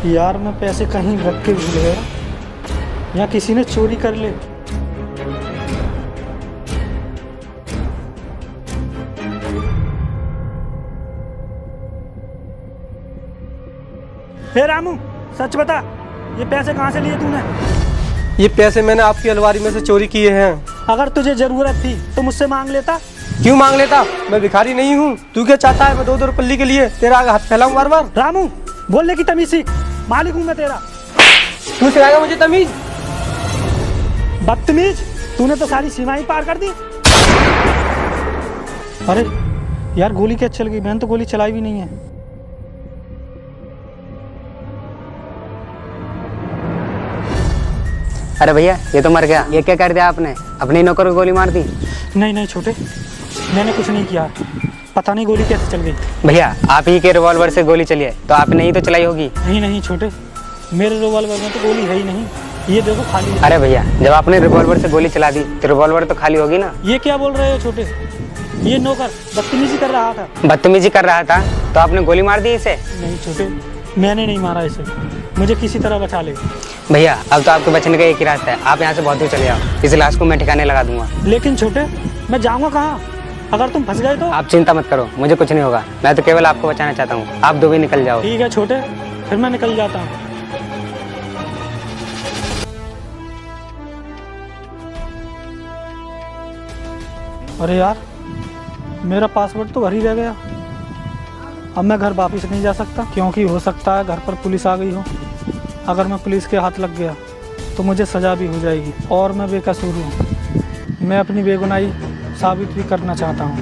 यार मैं पैसे कहीं रख के भूल गया या किसी ने चोरी कर ले। हे रामू, सच बता, ये पैसे कहाँ से लिए तूने? ये पैसे मैंने आपकी अलमारी में से चोरी किए हैं। अगर तुझे जरूरत थी तो मुझसे मांग लेता। क्यों मांग लेता? मैं भिखारी नहीं हूँ। तू क्या चाहता है मैं 2-2 रुपये के लिए तेरा आगे हाथ फैलाऊं बार बार? रामू, बोलने की तमीज सीख, मालिक हूँ मैं तेरा। तू सिखाएगा मुझे तमीज? बदतमीज, तूने तो सारी सीमाएं पार कर दी। अरे यार, गोली क्या चल गई? मैंने तो गोली चलाई भी नहीं है। अरे भैया, ये तो मर गया। ये क्या कर दिया आपने? अपनी नौकर को गोली मार दी? नहीं नहीं छोटे, मैंने कुछ नहीं किया। पता नहीं गोली कैसे चल गई। भैया, आप ही के रिवॉल्वर से गोली चली है तो आपने ही तो चलाई होगी। नहीं नहीं छोटे, मेरे रिवॉल्वर में तो गोली है ही नहीं। ये देखो खाली है। अरे भैया, जब आपने रिवॉल्वर से गोली चला दी तो रिवॉल्वर तो खाली होगी ना। ये क्या बोल रहे हो छोटे? ये नौकर बदतमीजी कर रहा था। बदतमीजी कर रहा था तो आपने गोली मार दी इसे? नहीं छोटे, मैंने नहीं मारा इसे। मुझे किसी तरह बचा ले। भैया, अब तो आपके बचने का एक ही रास्ता है, आप यहाँ से बहुत दूर चले जाओ। इस लाश को मैं ठिकाने लगा दूंगा। लेकिन छोटे, मैं जाऊँगा कहाँ? अगर तुम फंस गए तो? आप चिंता मत करो, मुझे कुछ नहीं होगा। मैं तो केवल आपको बचाना चाहता हूँ। आप 2 भी निकल जाओ। ठीक है छोटे, फिर मैं निकल जाता हूँ। अरे यार, मेरा पासवर्ड तो घर ही रह गया। अब मैं घर वापस नहीं जा सकता, क्योंकि हो सकता है घर पर पुलिस आ गई हो। अगर मैं पुलिस के हाथ लग गया तो मुझे सज़ा भी हो जाएगी और मैं बेकसूर हूँ। मैं अपनी बेगुनाही साबित भी करना चाहता हूँ।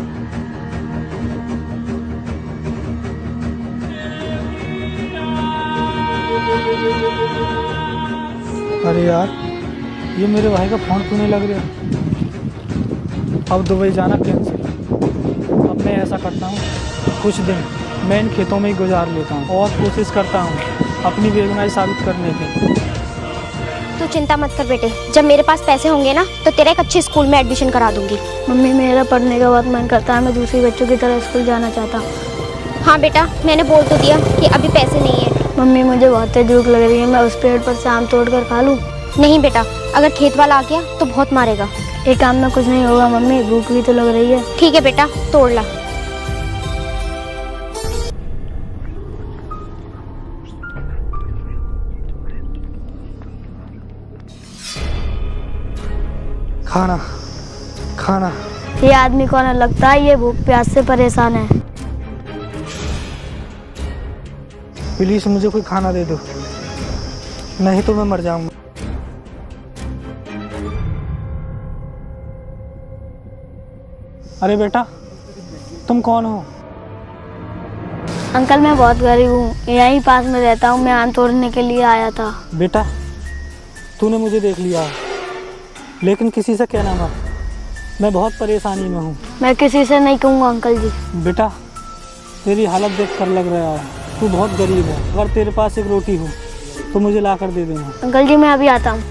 अरे यार, ये मेरे भाई का फ़ोन क्यों नहीं लग रहा? अब दुबई जाना कैंसिल। अब मैं ऐसा करता हूँ, कुछ दिन मैं इन खेतों में ही गुजार लेता हूँ और कोशिश करता हूँ अपनी बेगुनाही साबित करने की। तू चिंता मत कर बेटे, जब मेरे पास पैसे होंगे ना तो तेरा एक अच्छे स्कूल में एडमिशन करा दूंगी। मम्मी, मेरा पढ़ने का बहुत मन करता है। मैं दूसरे बच्चों की तरह स्कूल जाना चाहता हूँ। हाँ बेटा, मैंने बोल तो दिया कि अभी पैसे नहीं है। मम्मी, मुझे बहुत तेज भूख लग रही है। मैं उस पेड़ पर से आम तोड़ कर खा लूँ? नहीं बेटा, अगर खेत वाला आ गया तो बहुत मारेगा। एक आम में कुछ नहीं होगा मम्मी, भूख भी तो लग रही है। ठीक है बेटा, तोड़ ला। खाना खाना। ये आदमी कौन है? लगता है ये भूख प्यास से परेशान है। प्लीज मुझे कोई खाना दे दो, नहीं तो मैं मर जाऊंगा। अरे बेटा, तुम कौन हो? अंकल, मैं बहुत गरीब हूँ, यहीं पास में रहता हूँ। मैं आम तोड़ने के लिए आया था। बेटा, तूने मुझे देख लिया, लेकिन किसी से कहना मत, मैं बहुत परेशानी में हूँ। मैं किसी से नहीं कहूँगा अंकल जी। बेटा, तेरी हालत देख कर लग रहा है तू बहुत गरीब है। अगर तेरे पास एक रोटी हो तो मुझे ला कर दे देना। अंकल जी, मैं अभी आता हूँ।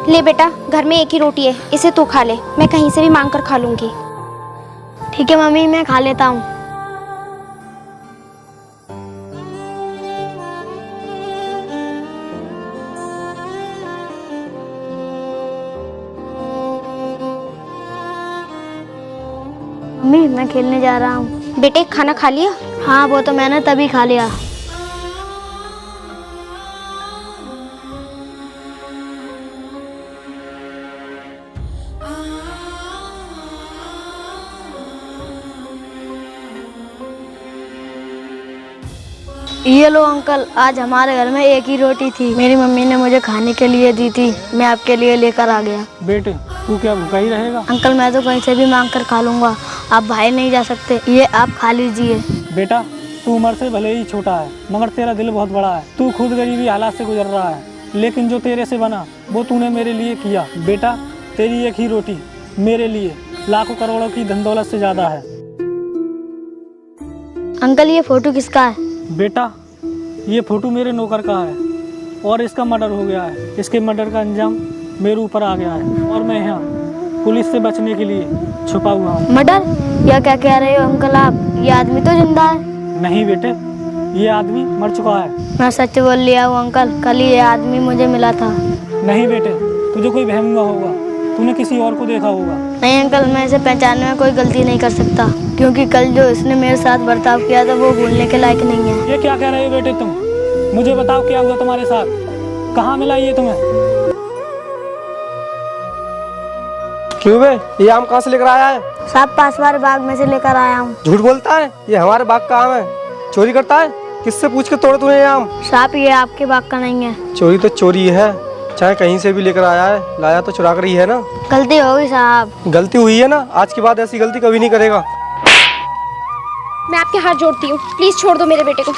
ले बेटा, घर में एक ही रोटी है, इसे तू खा ले, मैं कहीं से भी मांग कर खा लूंगी। ठीक है मम्मी, मैं खा लेता हूँ। मम्मी, मैं खेलने जा रहा हूँ। बेटे, खाना खा लिया? हाँ, वो तो मैंने तभी खा लिया। ये लो अंकल, आज हमारे घर में एक ही रोटी थी। मेरी मम्मी ने मुझे खाने के लिए दी थी, मैं आपके लिए लेकर आ गया। बेटे, तू क्या भूखा ही रहेगा? अंकल, मैं तो कहीं से भी मांग कर खा लूंगा, आप बाहर नहीं जा सकते। ये आप खा लीजिए। बेटा, तू उम्र से भले ही छोटा है, मगर तेरा दिल बहुत बड़ा है। तू खुद गरीबी हालात से गुजर रहा है, लेकिन जो तेरे से बना वो तूने मेरे लिए किया। बेटा, तेरी एक ही रोटी मेरे लिए लाखों करोड़ों की धन दौलत से ज्यादा है। अंकल, ये फोटो किसका है? बेटा, ये फोटो मेरे नौकर का है और इसका मर्डर हो गया है। इसके मर्डर का अंजाम मेरे ऊपर आ गया है और मैं यहाँ पुलिस से बचने के लिए छुपा हुआ हूँ। मर्डर? या क्या कह रहे हो अंकल आप? ये आदमी तो जिंदा है। नहीं बेटे, ये आदमी मर चुका है। मैं सच बोल लिया हूँ अंकल, कल ही ये आदमी मुझे मिला था। नहीं बेटे, तुझे कोई वहम हुआ होगा, तूने किसी और को देखा होगा। नहीं अंकल, मैं इसे पहचानने में कोई गलती नहीं कर सकता, क्योंकि कल जो इसने मेरे साथ बर्ताव किया था वो भूलने के लायक नहीं है। ये क्या कह रहे हो बेटे तुम? मुझे बताओ क्या हुआ तुम्हारे साथ, कहाँ मिला ये तुम्हें? क्यों बे, ये आम कहाँ से लेकर आया है? साहब पासवार बाग में से लेकर आया हूँ। झूठ बोलता है, ये हमारे बाग का आम है। चोरी करता है? किससे पूछ के तोड़े तूने ये आम? साहब ये आपके बाग का नहीं है। चोरी तो चोरी है, चाहे कहीं से भी लेकर आया है, लाया तो चुरा कर ही है ना। गलती होगी साहब। गलती हुई है ना, आज के बाद ऐसी गलती कभी नहीं करेगा। मैं आपके हाथ जोड़ती हूँ, प्लीज छोड़ दो मेरे बेटे को।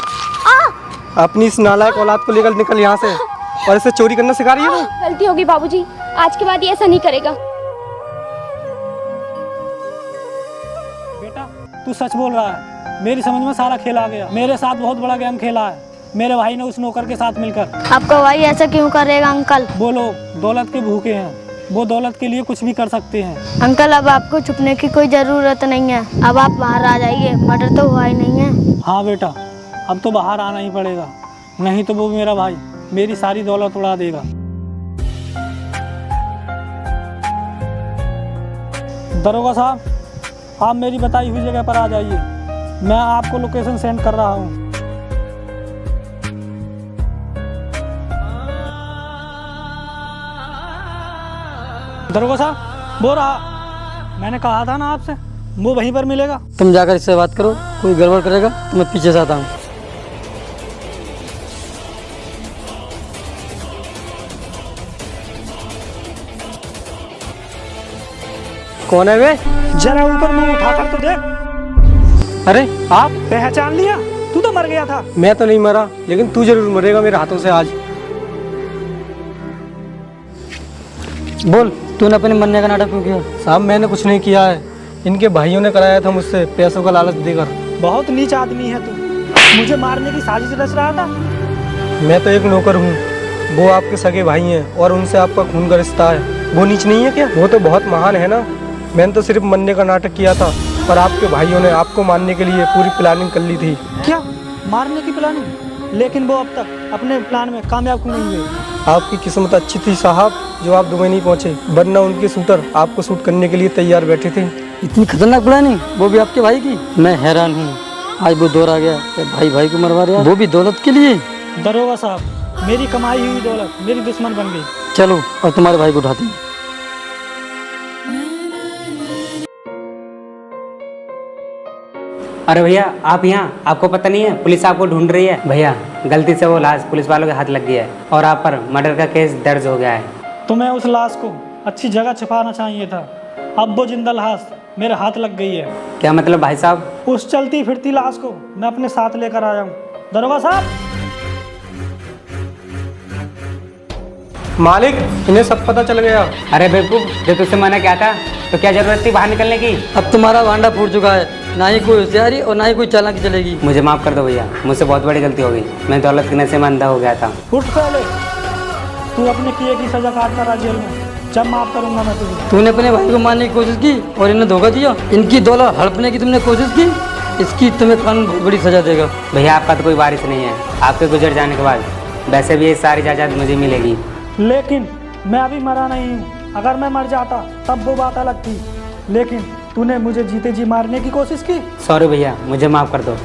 अपनी इस नालायक औलाद को लेकर निकल यहाँ से, और इसे चोरी करना सिखा रही है ना। गलती होगी बाबूजी, आज के बाद ये ऐसा नहीं करेगा। बेटा तू सच बोल रहा है, मेरी समझ में सारा खेल आ गया। मेरे साथ बहुत बड़ा गेम खेला है मेरे भाई ने उस नौकर के साथ मिलकर। आपका भाई ऐसा क्यों करेगा अंकल? वो लोग दौलत के भूखे हैं, वो दौलत के लिए कुछ भी कर सकते हैं। अंकल अब आपको छुपने की कोई जरूरत नहीं है, अब आप बाहर आ जाइए, मर्डर तो हुआ ही नहीं है। हाँ बेटा, अब तो बाहर आना ही पड़ेगा, नहीं तो वो मेरा भाई मेरी सारी दौलत उड़ा देगा। दरोगा साहब, आप मेरी बताई हुई जगह पर आ जाइए, मैं आपको लोकेशन सेंड कर रहा हूँ। दरोगा साहब, वो रहा, मैंने कहा था ना आपसे, वो वहीं पर मिलेगा। तुम जाकर इससे बात करो, कोई गड़बड़ करेगा तो मैं पीछे से आता हूँ। कौन है वे? जरा ऊपर मुंह उठाकर तो देख। अरे आप? पहचान लिया? तू तो मर गया था। मैं तो नहीं मरा, लेकिन तू जरूर मरेगा मेरे हाथों से आज। बोल, तूने अपने मरने का नाटक क्यों किया? साहब मैंने कुछ नहीं किया है, इनके भाइयों ने कराया था मुझसे पैसों का लालच देकर। बहुत नीच आदमी है तू, मुझे मारने की साजिश रच रहा था। मैं तो एक नौकर हूँ, वो आपके सगे भाई हैं और उनसे आपका खून का रिश्ता है। वो नीच नहीं है क्या? वो तो बहुत महान है ना। मैंने तो सिर्फ मरने का नाटक किया था, पर आपके भाइयों ने आपको मारने के लिए पूरी प्लानिंग कर ली थी। क्या मारने की प्लानिंग? लेकिन वो अब तक अपने प्लान में कामयाब क्यों नहीं हुए? आपकी किस्मत अच्छी थी साहब, जो आप दुबई नहीं पहुँचे, वरना उनके शूटर आपको शूट करने के लिए तैयार बैठे थे। इतनी खतरनाक प्लानिंग, वो भी आपके भाई की? मैं हैरान हूँ, आज वो दौर आ गया कि भाई भाई को मरवा रहा है, वो भी दौलत के लिए। दरोगा साहब, मेरी कमाई हुई दौलत मेरी दुश्मन बन गई। चलो और तुम्हारे भाई को उठाते हैं। अरे भैया आप यहाँ, आपको पता नहीं है पुलिस आपको ढूंढ रही है। भैया गलती से वो लाश पुलिस वालों के हाथ लग गया है और आप पर मर्डर का केस दर्ज हो गया है। तुम्हें उस लाश को अच्छी जगह छिपाना चाहिए था, अब वो जिंदा लाश मेरे हाथ लग गई है। क्या मतलब भाई साहब? उस चलती फिरती लाश को मैं अपने साथ लेकर आया हूँ। दरोगा साहब, मालिक इन्हें सब पता चल गया। अरे बेवकूफ, जब तुझसे मना क्या था तो क्या जरूरत थी बाहर निकलने की? अब तुम्हारा भांडा फूट चुका है, ना ही कोई होशियारी और ना ही कोई चालाकी चलेगी। मुझे माफ़ कर दो भैया, मुझसे बहुत बड़ी गलती हो गई, मैं दौलत के नशे में अंधा हो गया था। उठ पहले, तू अपने किए की सजा काटता रहा जेल में, जब माफ करूंगा मैं तुझे। तूने अपने भाई को मारने की कोशिश की और इन्हें धोखा दिया, इनकी दौलत हड़पने की तुमने कोशिश की, इसकी तुम्हें कानून बहुत बड़ी सजा देगा। भैया आपका तो कोई वारिस नहीं है, आपके गुजर जाने के बाद वैसे भी ये सारी जायदाद मुझे मिलेगी। लेकिन मैं अभी मरा नहीं हूँ, अगर मैं मर जाता तब वो बात अलग थी, लेकिन तूने मुझे जीते जी मारने की कोशिश की। सॉरी भैया, मुझे माफ़ कर दो,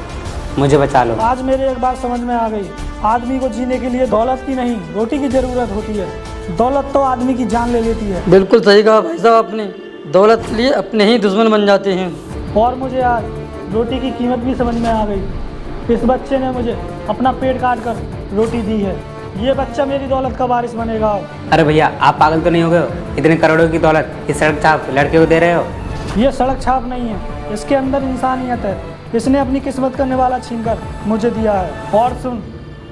मुझे बचा लो। आज मेरे एक बात समझ में आ गई, आदमी को जीने के लिए दौलत की नहीं रोटी की जरूरत होती है। दौलत तो आदमी की जान ले लेती है। बिल्कुल सही कहा भाई साहब आपने, दौलत के लिए अपने ही दुश्मन बन जाते हैं। और मुझे आज रोटी की कीमत भी समझ में आ गई, इस बच्चे ने मुझे अपना पेट काट कर रोटी दी है, ये बच्चा मेरी दौलत का वारिस बनेगा। अरे भैया आप पागल तो नहीं हो गए हो? इतने करोड़ों की दौलत इस सड़क छाप लड़के को दे रहे हो? ये सड़क छाप नहीं है, इसके अंदर इंसानियत है, इसने अपनी किस्मत का निवाला छीनकर मुझे दिया है। और सुन,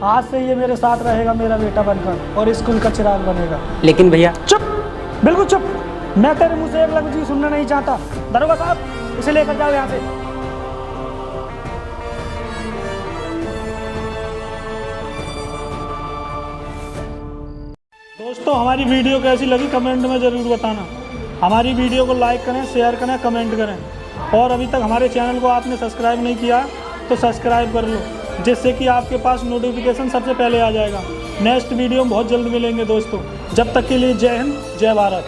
आज से ये मेरे साथ रहेगा मेरा बेटा बनकर और स्कूल का चिराग बनेगा। लेकिन भैया। चुप, बिल्कुल चुप, मैं तेरे मुँह से एक लफ्ज़ भी सुनना नहीं चाहता। दरोगा साहब, इसे लेकर जाओ यहाँ से। दोस्तों हमारी वीडियो कैसी लगी कमेंट में ज़रूर बताना। हमारी वीडियो को लाइक करें, शेयर करें, कमेंट करें। और अभी तक हमारे चैनल को आपने सब्सक्राइब नहीं किया तो सब्सक्राइब कर लो, जिससे कि आपके पास नोटिफिकेशन सबसे पहले आ जाएगा। नेक्स्ट वीडियो में बहुत जल्द मिलेंगे दोस्तों। जब तक के लिए जय हिंद, जय भारत।